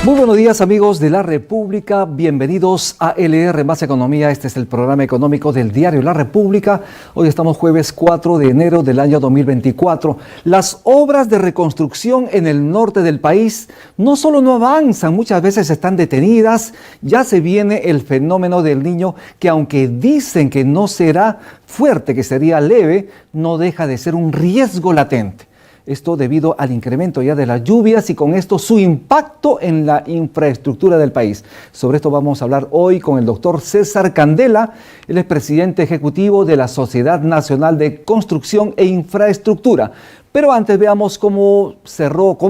Muy buenos días, amigos de la República, bienvenidos a LR Más Economía. Este es el programa económico del diario La República. Hoy estamos jueves 4 de enero del año 2024. Las obras de reconstrucción en el norte del país no solo no avanzan, muchas veces están detenidas. Ya se viene el fenómeno del Niño, que aunque dicen que no será fuerte, que sería leve, no deja de ser un riesgo latente. Esto debido al incremento ya de las lluvias y con esto su impacto en la infraestructura del país. Sobre esto vamos a hablar hoy con el doctor César Candela. Él es presidente ejecutivo de la Sociedad Nacional de Construcción e Infraestructura. Pero antes veamos cómo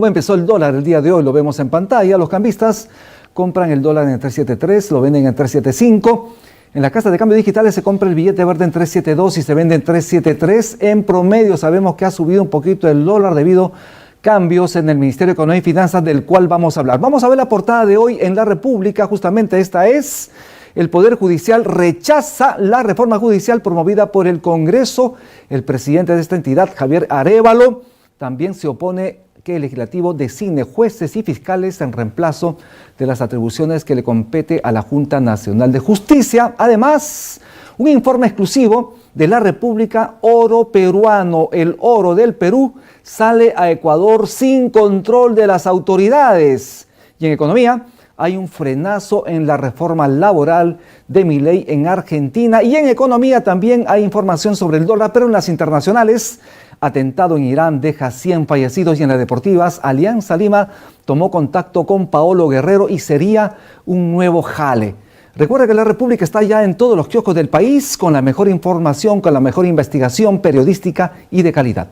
empezó el dólar el día de hoy. Lo vemos en pantalla. Los cambistas compran el dólar en 3.73, lo venden en 3.75. En la casa de cambio digitales se compra el billete verde en 3.72 y se vende en 3.73. En promedio sabemos que ha subido un poquito el dólar debido a cambios en el Ministerio de Economía y Finanzas, del cual vamos a hablar. Vamos a ver la portada de hoy en La República. Justamente esta es: el Poder Judicial rechaza la reforma judicial promovida por el Congreso. El presidente de esta entidad, Javier Arévalo, también se opone que el legislativo designe jueces y fiscales en reemplazo de las atribuciones que le compete a la Junta Nacional de Justicia. Además, un informe exclusivo de La República: oro peruano. El oro del Perú sale a Ecuador sin control de las autoridades. Y en economía, hay un frenazo en la reforma laboral de Milei en Argentina. Y en economía también hay información sobre el dólar, pero en las internacionales: atentado en Irán deja 100 fallecidos. Y en las deportivas, Alianza Lima tomó contacto con Paolo Guerrero y sería un nuevo jale. Recuerda que La República está ya en todos los kioscos del país con la mejor información, con la mejor investigación periodística y de calidad.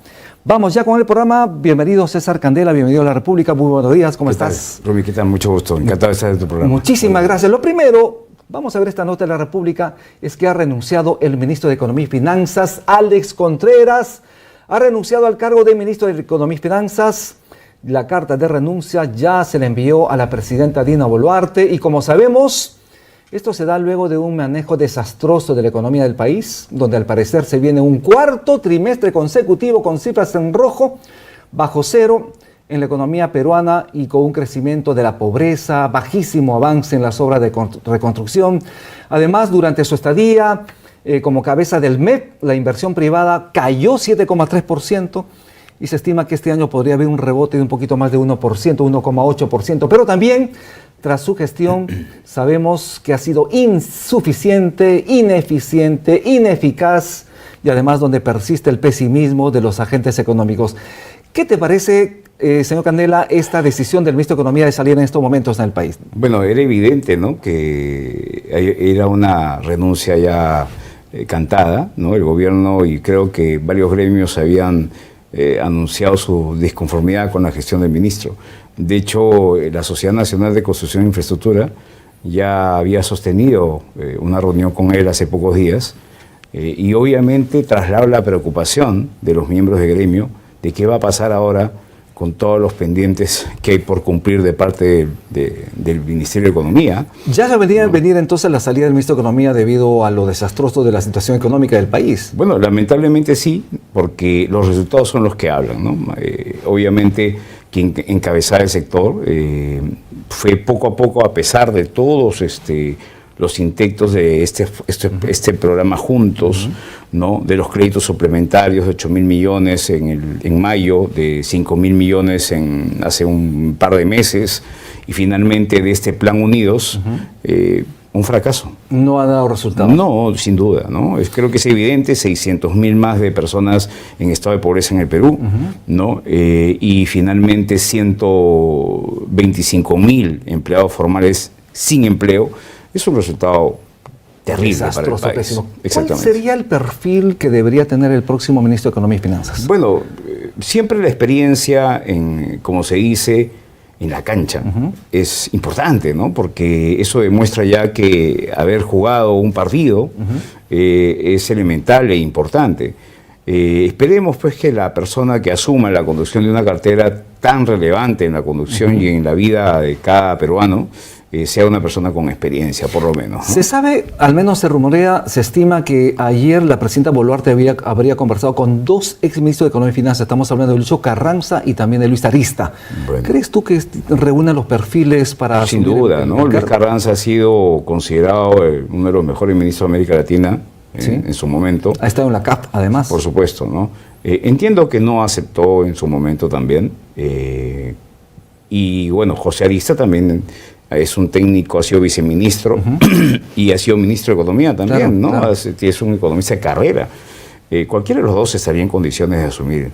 Vamos ya con el programa. Bienvenido César Candela, bienvenido a La República. Muy buenos días, ¿cómo estás? Rumi, ¿qué tal? Mucho gusto, encantado de estar en tu programa. Muchísimas gracias. Lo primero, vamos a ver esta nota de La República, es que ha renunciado el ministro de Economía y Finanzas, Alex Contreras. Ha renunciado al cargo de ministro de Economía y Finanzas. La carta de renuncia ya se le envió a la presidenta Dina Boluarte y, como sabemos, esto se da luego de un manejo desastroso de la economía del país, donde al parecer se viene un cuarto trimestre consecutivo con cifras en rojo, bajo cero en la economía peruana y con un crecimiento de la pobreza, bajísimo avance en las obras de reconstrucción. Además, durante su estadía como cabeza del MEP, la inversión privada cayó 7,3% y se estima que este año podría haber un rebote de un poquito más de 1%, 1,8%. Pero también, tras su gestión, sabemos que ha sido insuficiente, ineficiente, ineficaz y además donde persiste el pesimismo de los agentes económicos. ¿Qué te parece, señor Candela, esta decisión del ministro de Economía de salir en estos momentos en el país? Bueno, era evidente, ¿no?, que era una renuncia ya cantada, ¿no? El gobierno y creo que varios gremios habían anunciado su disconformidad con la gestión del ministro. De hecho, la Sociedad Nacional de Construcción e Infraestructura ya había sostenido una reunión con él hace pocos días y obviamente trasladó la preocupación de los miembros del gremio de qué va a pasar ahora con todos los pendientes que hay por cumplir de parte del Ministerio de Economía. ¿Ya se venía venir entonces la salida del ministro de Economía debido a lo desastroso de la situación económica del país? Bueno, lamentablemente sí, porque los resultados son los que hablan, ¿no? Obviamente quien encabezaba el sector fue poco a poco, a pesar de todos los intentos de este programa Juntos, ¿no?, de los créditos suplementarios de 8.000 millones en mayo, de 5.000 millones hace un par de meses, y finalmente de este Plan Unidos, un fracaso. ¿No ha dado resultados? No, sin duda, ¿no? Creo que es evidente, 600.000 más de personas en estado de pobreza en el Perú, ¿no? Y finalmente 125.000 empleados formales sin empleo. Es un resultado terrible para el país. Pésimo. ¿Cuál sería el perfil que debería tener el próximo ministro de Economía y Finanzas? Bueno, siempre la experiencia, como se dice, en la cancha es importante, ¿no? Porque eso demuestra ya que haber jugado un partido es elemental e importante. Esperemos pues que la persona que asuma la conducción de una cartera tan relevante en la conducción y en la vida de cada peruano sea una persona con experiencia, por lo menos, ¿no? Se sabe, al menos se rumorea, se estima que ayer la presidenta Boluarte habría conversado con dos exministros de Economía y Finanzas. Estamos hablando de Lucho Carranza y también de Luis Arista. Bueno. ¿Crees tú que reúnen los perfiles para... Sin duda, ¿no? Luis Carranza ha sido considerado uno de los mejores ministros de América Latina en su momento. Ha estado en la CAP, además. Por supuesto, ¿no? Entiendo que no aceptó en su momento también. Y bueno, José Arista también es un técnico, ha sido viceministro y ha sido ministro de Economía también, claro, ¿no? Claro. Es un economista de carrera. Cualquiera de los dos estaría en condiciones de asumir.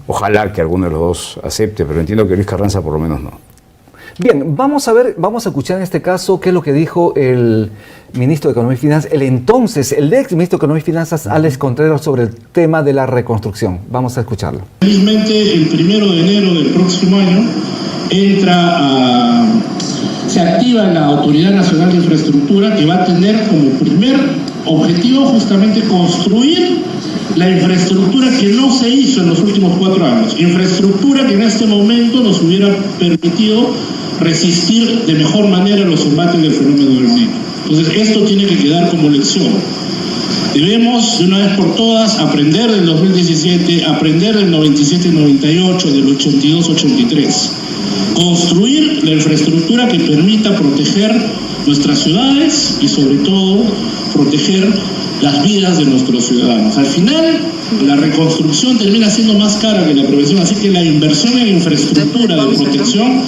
Ojalá que alguno de los dos acepte, pero entiendo que Luis Carranza por lo menos no. Bien, vamos a escuchar en este caso qué es lo que dijo el ministro de Economía y Finanzas, el ex ministro de Economía y Finanzas, Alex Contreras, sobre el tema de la reconstrucción. Vamos a escucharlo. Felizmente, el 1 de enero del próximo año se activa la Autoridad Nacional de Infraestructura, que va a tener como primer objetivo justamente construir la infraestructura que no se hizo en los últimos 4 años. Infraestructura que en este momento nos hubiera permitido resistir de mejor manera los embates del fenómeno del Niño. Entonces, esto tiene que quedar como lección. Debemos, de una vez por todas, aprender del 2017, aprender del 97-98, del 82-83. Construir la infraestructura que permita proteger nuestras ciudades y, sobre todo, proteger las vidas de nuestros ciudadanos. Al final, la reconstrucción termina siendo más cara que la prevención, así que la inversión en infraestructura de protección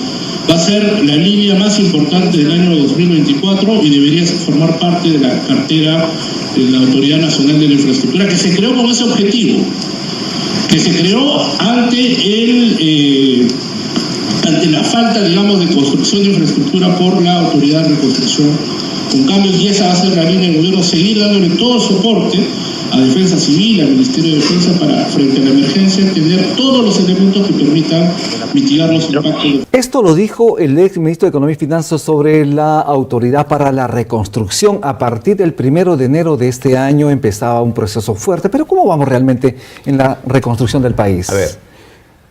va a ser la línea más importante del año 2024 y debería formar parte de la cartera de la Autoridad Nacional de la Infraestructura, que se creó con ese objetivo, que se creó ante la falta, digamos, de construcción de infraestructura por la Autoridad de Reconstrucción con Cambios, y esa va a ser la línea del gobierno, seguir dándole todo soporte a Defensa Civil, al Ministerio de Defensa, para, frente a la emergencia, tener todos los elementos que permitan mitigar los impactos. Esto lo dijo el ex ministro de Economía y Finanzas sobre la Autoridad para la Reconstrucción. A partir del 1 de enero de este año empezaba un proceso fuerte, pero ¿cómo vamos realmente en la reconstrucción del país? A ver,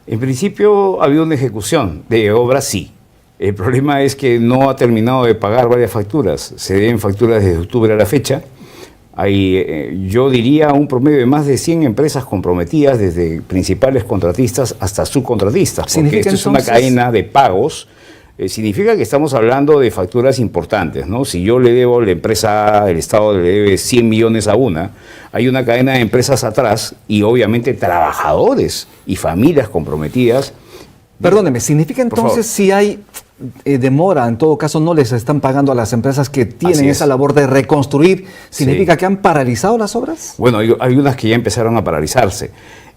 en principio ha habido una ejecución de obras, sí. El problema es que no ha terminado de pagar varias facturas. Se deben facturas desde octubre a la fecha. Hay, yo diría, un promedio de más de 100 empresas comprometidas, desde principales contratistas hasta subcontratistas, porque esto es una cadena de pagos. Significa que estamos hablando de facturas importantes, ¿no? Si yo le debo, la empresa, el Estado le debe 100 millones a una, hay una cadena de empresas atrás y obviamente trabajadores y familias comprometidas. Perdóneme, ¿significa entonces si hay demora, en todo caso no les están pagando a las empresas que tienen esa labor de reconstruir? ¿Significa que han paralizado las obras? Bueno, hay unas que ya empezaron a paralizarse.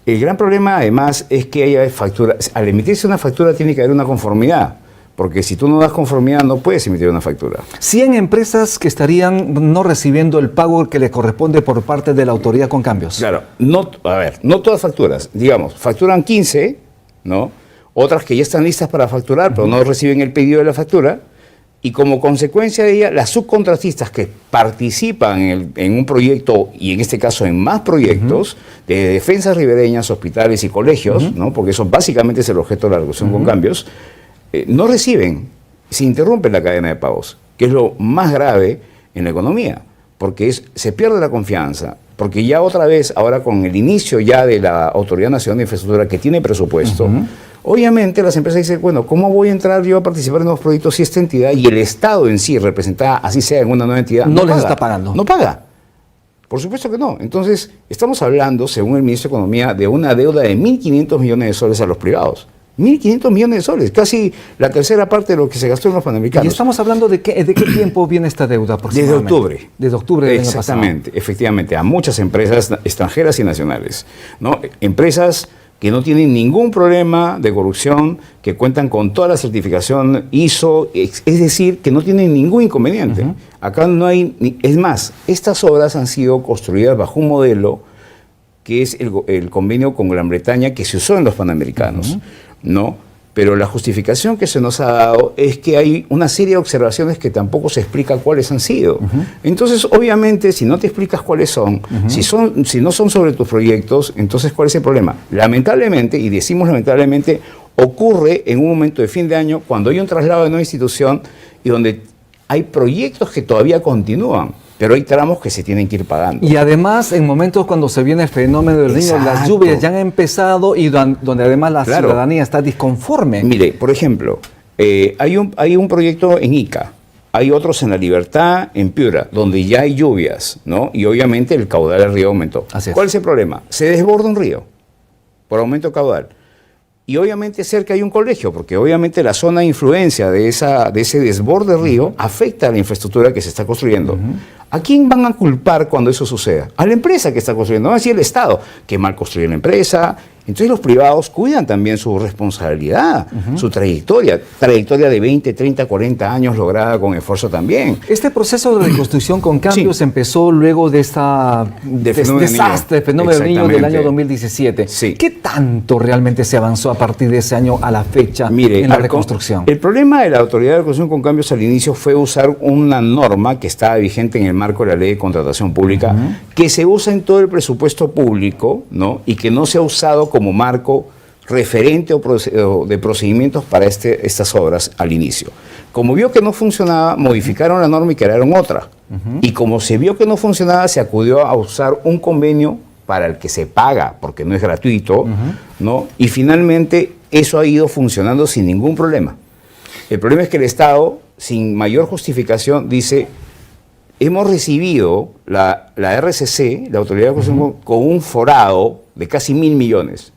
El gran problema además es que haya facturas. Al emitirse una factura tiene que haber una conformidad, porque si tú no das conformidad no puedes emitir una factura. 100 empresas que estarían no recibiendo el pago que le corresponde por parte de la Autoridad con Cambios. Claro, no todas facturas, digamos, facturan 15, ¿no? Otras que ya están listas para facturar, pero no reciben el pedido de la factura, y como consecuencia de ella, las subcontratistas que participan en un proyecto, y en este caso en más proyectos, de defensas ribereñas, hospitales y colegios, ¿no? Porque eso básicamente es el objeto de la reconstrucción con cambios, no reciben, se interrumpe la cadena de pagos, que es lo más grave en la economía, porque se pierde la confianza, porque ya otra vez, ahora con el inicio ya de la Autoridad Nacional de Infraestructura, que tiene presupuesto, obviamente las empresas dicen, bueno, ¿cómo voy a entrar yo a participar en nuevos proyectos si esta entidad y el Estado en sí, representada así sea en una nueva entidad, no les está pagando? No paga. Por supuesto que no. Entonces, estamos hablando, según el ministro de Economía, de una deuda de 1.500 millones de soles a los privados. 1.500 millones de soles, casi la tercera parte de lo que se gastó en los panamericanos. ¿Y estamos hablando de qué tiempo viene esta deuda aproximadamente? Desde octubre. Desde octubre del año pasado. Exactamente, efectivamente, a muchas empresas extranjeras y nacionales, ¿no? Empresas que no tienen ningún problema de corrupción, que cuentan con toda la certificación ISO, es decir, que no tienen ningún inconveniente. Acá no hay, es más, estas obras han sido construidas bajo un modelo que es el convenio con Gran Bretaña que se usó en los Panamericanos, ¿no? Pero la justificación que se nos ha dado es que hay una serie de observaciones que tampoco se explica cuáles han sido. Entonces, obviamente, si no te explicas cuáles son, si no son sobre tus proyectos, entonces, ¿cuál es el problema? Lamentablemente, y decimos lamentablemente, ocurre en un momento de fin de año cuando hay un traslado de una institución y donde hay proyectos que todavía continúan, pero hay tramos que se tienen que ir pagando. Y además, en momentos cuando se viene el fenómeno del Niño, las lluvias ya han empezado y donde además la ciudadanía está disconforme. Mire, por ejemplo, hay un proyecto en Ica, hay otros en La Libertad, en Piura, donde ya hay lluvias, ¿no? Y obviamente el caudal del río aumentó. ¿Cuál es el problema? Se desborda un río por aumento caudal. Y obviamente cerca hay un colegio, porque obviamente la zona de influencia de ese desborde del río afecta a la infraestructura que se está construyendo. ¿A quién van a culpar cuando eso suceda? A la empresa que está construyendo, no así el Estado, que mal construye la empresa. Entonces los privados cuidan también su responsabilidad, su trayectoria de 20, 30, 40 años lograda con esfuerzo también. Este proceso de reconstrucción con cambios empezó luego de desastre, fenómeno del Niño del año 2017. Sí. ¿Qué tanto realmente se avanzó a partir de ese año a la fecha en la reconstrucción? El problema de la Autoridad de Reconstrucción con Cambios al inicio fue usar una norma que estaba vigente en el marco de la Ley de Contratación Pública, que se usa en todo el presupuesto público, ¿no? Y que no se ha usado como marco referente o de procedimientos para estas obras al inicio. Como vio que no funcionaba, modificaron la norma y crearon otra. Y como se vio que no funcionaba, se acudió a usar un convenio para el que se paga, porque no es gratuito, ¿no? Y finalmente eso ha ido funcionando sin ningún problema. El problema es que el Estado, sin mayor justificación, dice: hemos recibido la RCC, la Autoridad de Reconstrucción, con un forado de casi 1.000 millones,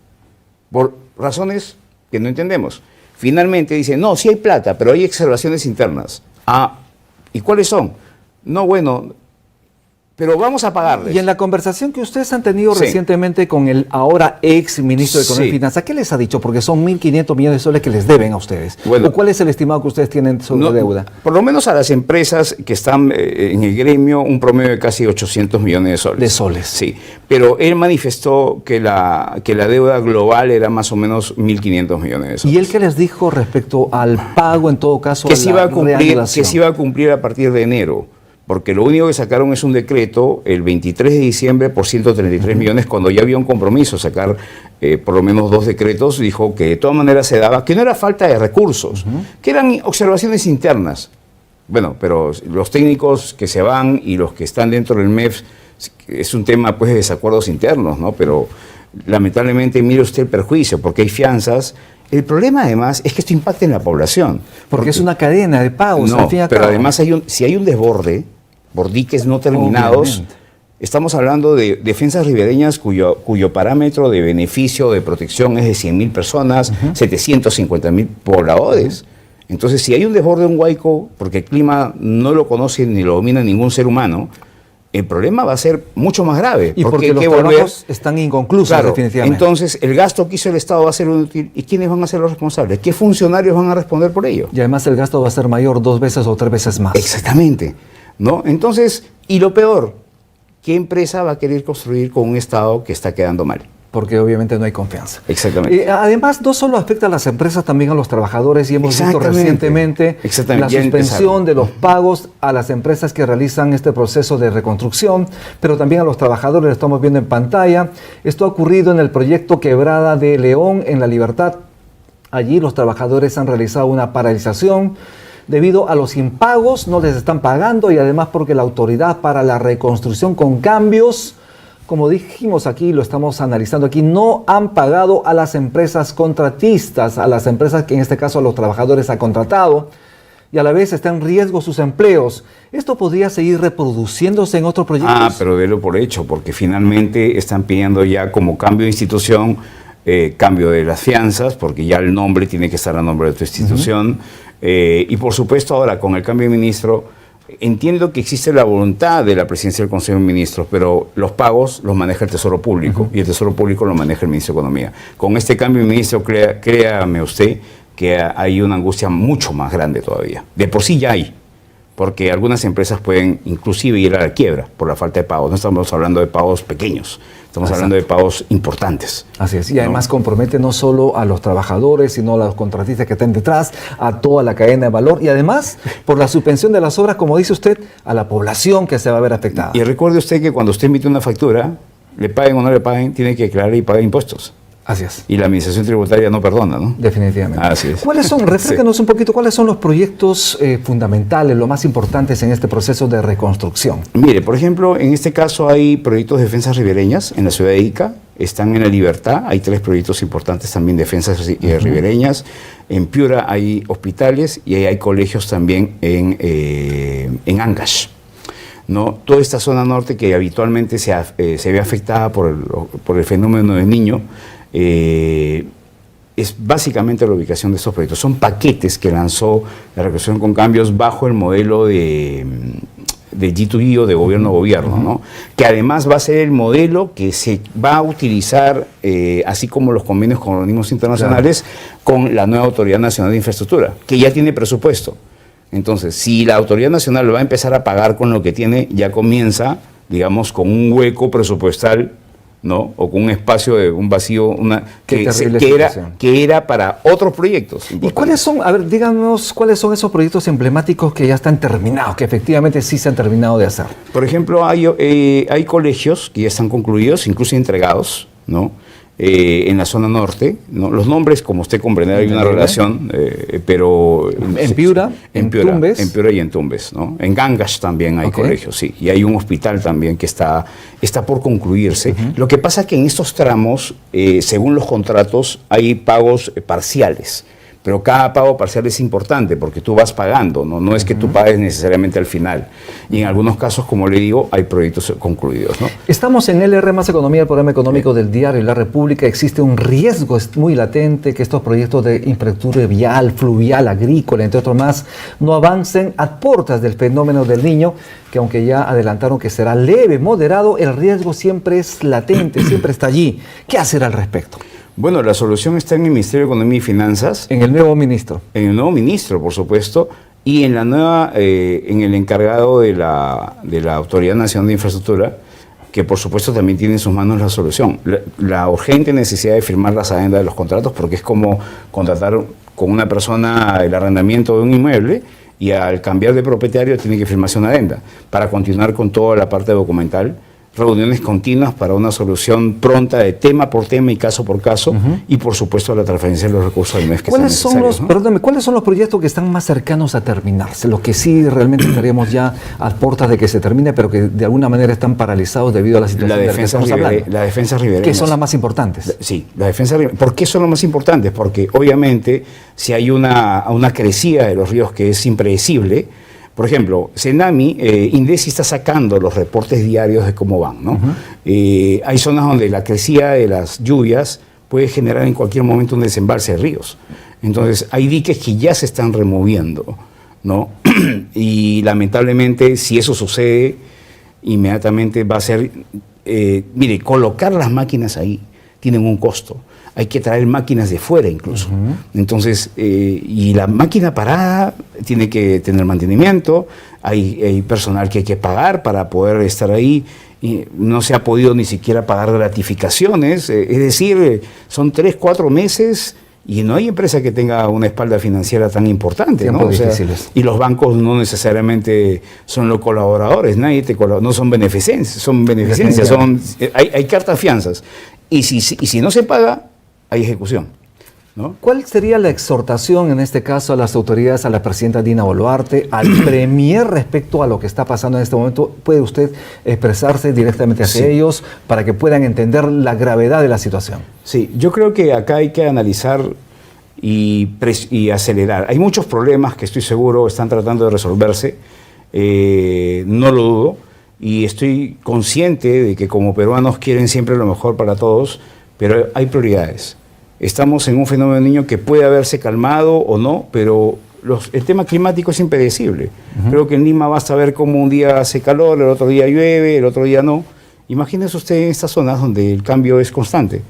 por razones que no entendemos. Finalmente dice: no, sí hay plata, pero hay observaciones internas. ¿Y cuáles son? No, bueno, pero vamos a pagarles. Y en la conversación que ustedes han tenido recientemente con el ahora ex ministro de Economía y Finanzas, ¿qué les ha dicho? Porque son 1.500 millones de soles que les deben a ustedes. Bueno, ¿o cuál es el estimado que ustedes tienen sobre deuda? Por lo menos a las empresas que están en el gremio, un promedio de casi 800 millones de soles. De soles. Sí, pero él manifestó que la deuda global era más o menos 1.500 millones de soles. ¿Y él qué les dijo respecto al pago, en todo caso, que se iba a cumplir a partir de enero? Porque lo único que sacaron es un decreto el 23 de diciembre por 133 millones, cuando ya había un compromiso, sacar por lo menos 2 decretos. Dijo que de todas maneras se daba, que no era falta de recursos, que eran observaciones internas. Bueno, pero los técnicos que se van y los que están dentro del MEF, es un tema pues de desacuerdos internos, ¿no? Pero lamentablemente mire usted el perjuicio, porque hay fianzas. El problema además es que esto impacta en la población. Porque es una cadena de pagos. No, pero además si hay un desborde por diques no terminados, estamos hablando de defensas ribereñas cuyo parámetro de beneficio de protección es de 100.000 personas, 750.000 pobladores. Entonces, si hay un desborde en Huayco, porque el clima no lo conoce ni lo domina ningún ser humano, el problema va a ser mucho más grave. Y porque los trabajos están inconclusos, definitivamente. Entonces, el gasto que hizo el Estado va a ser inútil. ¿Y quiénes van a ser los responsables? ¿Qué funcionarios van a responder por ello? Y además el gasto va a ser mayor 2 veces o 3 veces más. Exactamente, ¿no? Entonces, y lo peor, ¿qué empresa va a querer construir con un Estado que está quedando mal? Porque obviamente no hay confianza. Exactamente. Además, no solo afecta a las empresas, también a los trabajadores, y hemos visto recientemente la suspensión de los pagos a las empresas que realizan este proceso de reconstrucción, pero también a los trabajadores, lo estamos viendo en pantalla. Esto ha ocurrido en el proyecto Quebrada de León, en La Libertad. Allí los trabajadores han realizado una paralización debido a los impagos, no les están pagando, y además porque la Autoridad para la Reconstrucción con Cambios, como dijimos aquí, lo estamos analizando aquí, no han pagado a las empresas contratistas, a las empresas que en este caso a los trabajadores ha contratado, y a la vez está en riesgo sus empleos. ¿Esto podría seguir reproduciéndose en otros proyectos? Pero délo por hecho, porque finalmente están pidiendo ya como cambio de institución, cambio de las fianzas, porque ya el nombre tiene que estar a nombre de tu institución. Y por supuesto ahora con el cambio de ministro, entiendo que existe la voluntad de la presidencia del Consejo de Ministros, pero los pagos los maneja el Tesoro Público, y el Tesoro Público lo maneja el Ministro de Economía. Con este cambio de ministro, créame usted que hay una angustia mucho más grande todavía. De por sí ya hay, porque algunas empresas pueden inclusive ir a la quiebra por la falta de pagos. No estamos hablando de pagos pequeños, estamos hablando de pagos importantes. Así es, y además compromete no solo a los trabajadores, sino a los contratistas que estén detrás, a toda la cadena de valor, y además, por la suspensión de las obras, como dice usted, a la población que se va a ver afectada. Y recuerde usted que cuando usted emite una factura, le paguen o no le paguen, tiene que declarar y pagar impuestos. Así es. Y la administración tributaria no perdona, ¿no? Definitivamente. Así es. ¿Cuáles son, refrescanos un poquito, cuáles son los proyectos fundamentales, los más importantes en este proceso de reconstrucción? Mire, por ejemplo, en este caso hay proyectos de defensas ribereñas en la ciudad de Ica, están en La Libertad, hay 3 proyectos importantes también de defensas ribereñas. En Piura hay hospitales y hay colegios también en Ancash, ¿no? Toda esta zona norte que habitualmente se ve afectada por el fenómeno del Niño, es básicamente la ubicación de estos proyectos. Son paquetes que lanzó la Reconstrucción con Cambios bajo el modelo de G2G o de gobierno a gobierno, ¿no? Que además va a ser el modelo que se va a utilizar, así como los convenios con organismos internacionales, con la nueva Autoridad Nacional de Infraestructura, que ya tiene presupuesto. Entonces, si la Autoridad Nacional lo va a empezar a pagar con lo que tiene, ya comienza, digamos, con un hueco presupuestal, ¿no? O con un espacio, un vacío, que era para otros proyectos. ¿Y cuáles son, a ver, díganos, cuáles son esos proyectos emblemáticos que ya están terminados, que efectivamente sí se han terminado de hacer? Por ejemplo, hay colegios que ya están concluidos, incluso entregados, ¿no? En la zona norte, ¿no? Los nombres, como usted comprenderá, hay una relación, pero... En Piura, en Tumbes. En Piura y en Tumbes, ¿no? En Ancash también hay colegios, sí. Y hay un hospital también que está por concluirse. Lo que pasa es que en estos tramos, según los contratos, hay pagos parciales. Pero cada pago parcial es importante porque tú vas pagando, no es que tú pagues necesariamente al final. Y en algunos casos, como le digo, hay proyectos concluidos, ¿no? Estamos en LR Más Economía, el programa económico del diario La República. Existe un riesgo muy latente que estos proyectos de infraestructura vial, fluvial, agrícola, entre otros más, no avancen a puertas del fenómeno del Niño, que aunque ya adelantaron que será leve, moderado, el riesgo siempre es latente, siempre está allí. ¿Qué hacer al respecto? Bueno, la solución está en el Ministerio de Economía y Finanzas. En el nuevo ministro. En el nuevo ministro, por supuesto, y en la nueva, en el encargado de la Autoridad Nacional de Infraestructura, que por supuesto también tiene en sus manos la solución. La urgente necesidad de firmar las adendas de los contratos, porque es como contratar con una persona el arrendamiento de un inmueble y al cambiar de propietario tiene que firmarse una adenda para continuar con toda la parte documental. Reuniones continuas para una solución pronta de tema por tema y caso por caso, y por supuesto la transferencia de los recursos al mes que sean necesarios, ¿no? Perdóname, ¿cuáles son los proyectos que están más cercanos a terminarse? Los que sí realmente estaríamos ya a puertas de que se termine, pero que de alguna manera están paralizados debido a la situación de la que estamos hablando. La defensa ribereña. ¿Qué son las más importantes? Sí, la defensa ribereña. ¿Por qué son las más importantes? Porque obviamente si hay una crecida de los ríos que es impredecible. Por ejemplo, Senami, INDECI está sacando los reportes diarios de cómo van, ¿no? Hay zonas donde la crecida de las lluvias puede generar en cualquier momento un desembalse de ríos. Entonces, hay diques que ya se están removiendo, ¿no? Y lamentablemente, si eso sucede, inmediatamente va a ser... mire, colocar las máquinas ahí tienen un costo. Hay que traer máquinas de fuera incluso. Entonces, y la máquina parada tiene que tener mantenimiento, hay personal que hay que pagar para poder estar ahí, y no se ha podido ni siquiera pagar gratificaciones, es decir, son 3, 4 meses y no hay empresa que tenga una espalda financiera tan importante, ¿no? O sea, y los bancos no necesariamente son los colaboradores, no son beneficencias, hay cartas fianzas. Y si no se paga, hay ejecución, ¿no? ¿Cuál sería la exhortación en este caso a las autoridades, a la presidenta Dina Boluarte, al premier respecto a lo que está pasando en este momento? ¿Puede usted expresarse directamente hacia ellos para que puedan entender la gravedad de la situación? Sí, yo creo que acá hay que analizar y acelerar. Hay muchos problemas que estoy seguro están tratando de resolverse, no lo dudo, y estoy consciente de que como peruanos quieren siempre lo mejor para todos, pero hay prioridades. Estamos en un fenómeno del Niño que puede haberse calmado o no, pero el tema climático es impredecible. Creo que en Lima basta ver cómo un día hace calor, el otro día llueve, el otro día no. Imagínese usted en estas zonas donde el cambio es constante.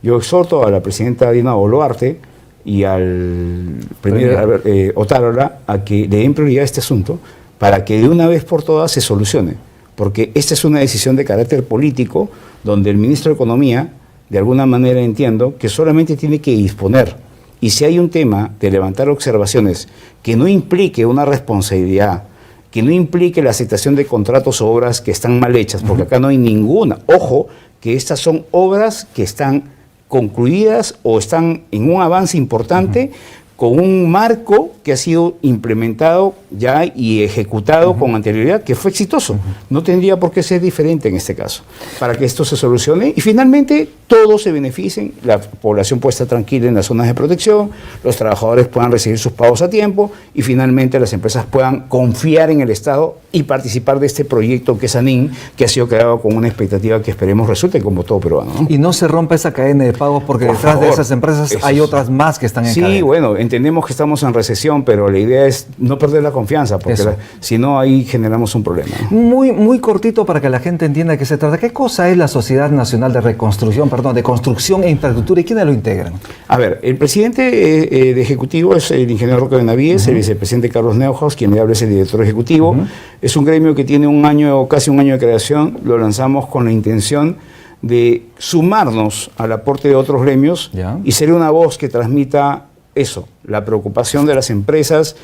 Yo exhorto a la presidenta Dina Boluarte y al primer Otárola a que le den prioridad a este asunto para que de una vez por todas se solucione. Porque esta es una decisión de carácter político donde el ministro de Economía, de alguna manera entiendo, que solamente tiene que disponer. Y si hay un tema de levantar observaciones que no implique una responsabilidad, que no implique la aceptación de contratos o obras que están mal hechas, porque acá no hay ninguna. Ojo, que estas son obras que están concluidas o están en un avance importante con un marco que ha sido implementado ya y ejecutado con anterioridad, que fue exitoso. No tendría por qué ser diferente en este caso, para que esto se solucione y finalmente todos se beneficien, la población pueda estar tranquila en las zonas de protección, los trabajadores puedan recibir sus pagos a tiempo y finalmente las empresas puedan confiar en el Estado y participar de este proyecto que es ANIN, que ha sido creado con una expectativa que esperemos resulte como todo peruano, ¿no? Y no se rompa esa cadena de pagos porque Por detrás favor, de esas empresas hay otras más que están en cadena. Sí, bueno, entendemos que estamos en recesión, pero la idea es no perder la confianza, porque si no, ahí generamos un problema. Muy cortito para que la gente entienda de qué se trata. ¿Qué cosa es la Sociedad Nacional de de Construcción e Infraestructura y quiénes lo integran? A ver, el presidente de ejecutivo es el ingeniero Roque Benavides, el vicepresidente Carlos Neuhaus, quien le habla es el director ejecutivo. Es un gremio que tiene casi un año de creación. Lo lanzamos con la intención de sumarnos al aporte de otros gremios y ser una voz que transmita eso, la preocupación de las empresas,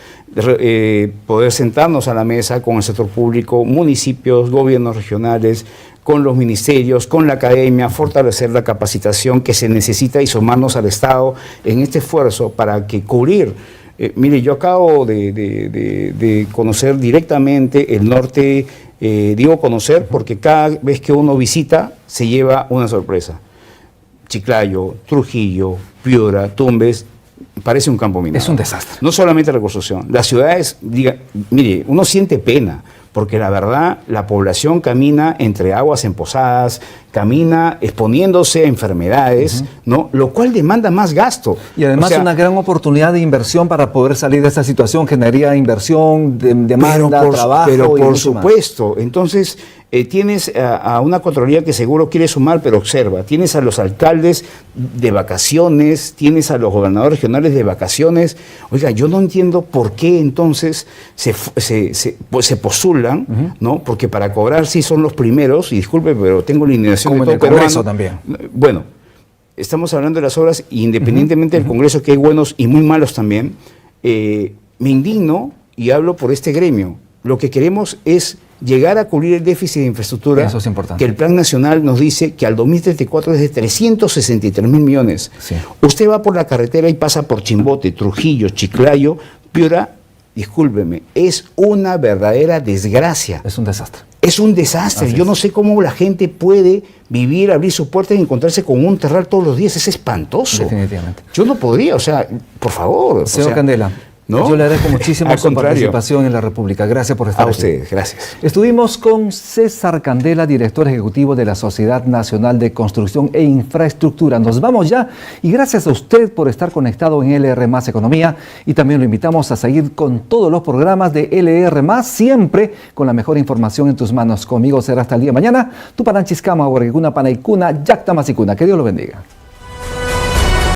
poder sentarnos a la mesa con el sector público, municipios, gobiernos regionales, con los ministerios, con la academia, fortalecer la capacitación que se necesita y sumarnos al Estado en este esfuerzo para que cubrir. Mire, yo acabo de conocer directamente el norte, digo conocer porque cada vez que uno visita se lleva una sorpresa. Chiclayo, Trujillo, Piura, Tumbes, parece un campo minado. Es un desastre. No solamente la reconstrucción, las ciudades, mire, uno siente pena, porque la verdad, la población camina entre aguas empozadas, camina exponiéndose a enfermedades, ¿no? Lo cual demanda más gasto. Y además una gran oportunidad de inversión para poder salir de esta situación, generaría inversión, demanda, trabajo. Pero por supuesto, más. Entonces tienes a una Contraloría que seguro quiere sumar, pero observa, tienes a los alcaldes de vacaciones, tienes a los gobernadores regionales de vacaciones. Oiga, yo no entiendo por qué entonces se postulan, ¿no? Porque para cobrar sí son los primeros, y disculpe, pero tengo la indignación como de en todo el Congreso peruano. también. Bueno, estamos hablando de las obras, independientemente del Congreso, que hay buenos y muy malos también. Me indigno y hablo por este gremio. Lo que queremos es llegar a cubrir el déficit de infraestructura. Eso es importante. Que el Plan Nacional nos dice que al 2034 es de 363 mil millones. Sí. Usted va por la carretera y pasa por Chimbote, Trujillo, Chiclayo, Piura. Discúlpeme, es una verdadera desgracia. Es un desastre. Es un desastre. Así Yo es. no sé cómo la gente puede vivir, abrir su puerta y encontrarse con un terral todos los días. Es espantoso. Definitivamente. Yo no podría, o sea, por favor. Señor Candela, ¿no? yo le agradezco muchísimo Al su contrario. participación en la República. Gracias por estar A aquí. ustedes, gracias. Estuvimos con César Candela, director ejecutivo de la Sociedad Nacional de Construcción e Infraestructura. Nos vamos ya y gracias a usted por estar conectado en LR Más Economía y también lo invitamos a seguir con todos los programas de LR Más, siempre con la mejor información en tus manos. Conmigo será hasta el día de mañana. Tupananchiskama, Borgeguna, Panaikuna, Yakta Masikuna. Que Dios lo bendiga.